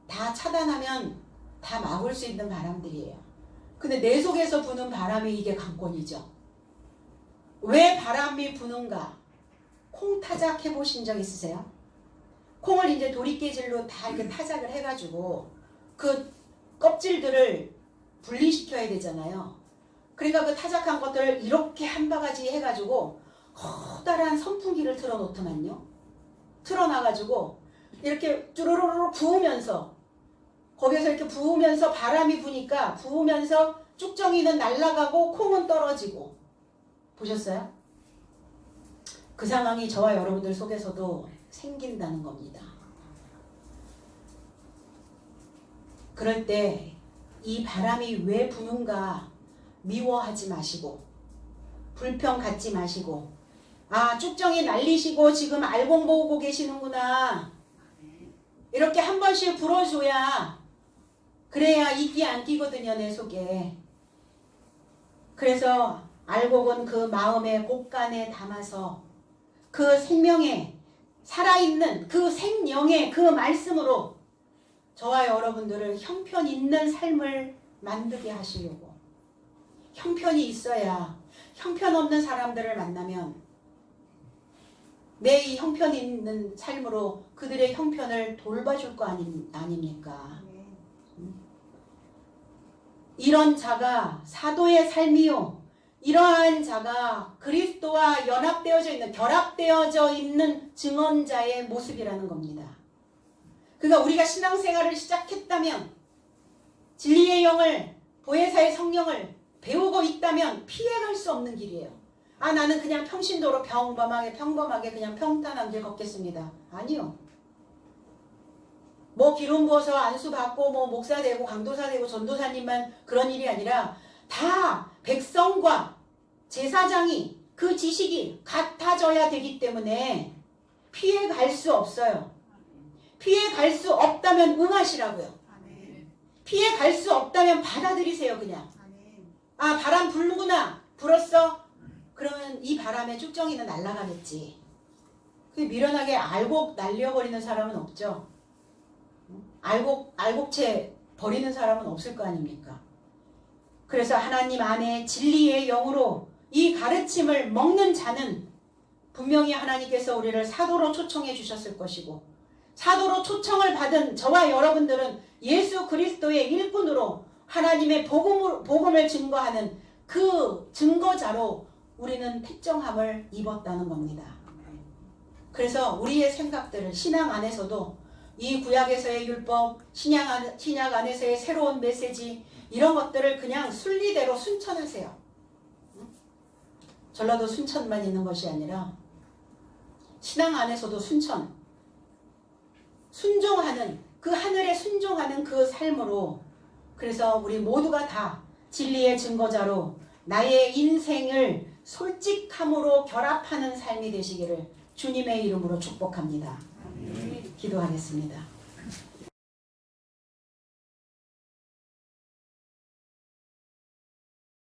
다 차단하면 다 막을 수 있는 바람들이에요. 근데 내 속에서 부는 바람이 이게 관건이죠. 왜 바람이 부는가? 콩 타작 해보신 적 있으세요? 콩을 이제 도리깨질로 다 이렇게 타작을 해가지고 그 껍질들을 분리시켜야 되잖아요. 그러니까 그 타작한 것들을 이렇게 한 바가지 해가지고 커다란 선풍기를 틀어놓더만요. 틀어놔가지고 이렇게 쭈루루루 부으면서 거기서 이렇게 부으면서 바람이 부니까 부으면서 쭉정이는 날아가고 콩은 떨어지고 보셨어요? 그 상황이 저와 여러분들 속에서도 생긴다는 겁니다. 그럴 때 이 바람이 왜 부는가 미워하지 마시고 불평 갖지 마시고 아 쭉정이 날리시고 지금 알곡 모으고 계시는구나 이렇게 한 번씩 불어줘야 그래야 이끼 안 끼거든요 내 속에. 그래서 알곡은 그 마음의 곳간에 담아서 그 생명에 살아있는 그 생명의 그 말씀으로 저와 여러분들을 형편 있는 삶을 만들게 하시려고. 형편이 있어야 형편없는 사람들을 만나면 내 이 형편 있는 삶으로 그들의 형편을 돌봐줄 거 아닙니까? 이런 자가 사도의 삶이요. 이러한 자가 그리스도와 연합되어져 있는, 결합되어져 있는 증언자의 모습이라는 겁니다. 그러니까 우리가 신앙생활을 시작했다면 진리의 영을, 보혜사의 성령을 배우고 있다면 피해갈 수 없는 길이에요. 아 나는 그냥 평신도로 평범하게 그냥 평탄한 길 걷겠습니다. 아니요. 뭐 기름 부어서 안수 받고 뭐 목사 되고 강도사 되고 전도사님만 그런 일이 아니라 다 백성과 제사장이 그 지식이 같아져야 되기 때문에 피해갈 수 없어요. 피해갈 수 없다면 응하시라고요. 피해갈 수 없다면 받아들이세요 그냥. 아 바람 불구나 불었어? 그러면 이 바람에 쭉정이는 날아가겠지. 그 미련하게 알곡 날려버리는 사람은 없죠. 알곡채 버리는 사람은 없을 거 아닙니까? 그래서 하나님 안에 진리의 영으로 이 가르침을 먹는 자는 분명히 하나님께서 우리를 사도로 초청해 주셨을 것이고 사도로 초청을 받은 저와 여러분들은 예수 그리스도의 일꾼으로 하나님의 복음을 증거하는 그 증거자로 우리는 택정함을 입었다는 겁니다. 그래서 우리의 생각들을 신앙 안에서도 이 구약에서의 율법, 신약 안에서의 새로운 메시지 이런 것들을 그냥 순리대로 순천하세요. 전라도 순천만 있는 것이 아니라 신앙 안에서도 순종하는 그 하늘에 순종하는 그 삶으로 그래서 우리 모두가 다 진리의 증거자로 나의 인생을 솔직함으로 결합하는 삶이 되시기를 주님의 이름으로 축복합니다. 기도하겠습니다.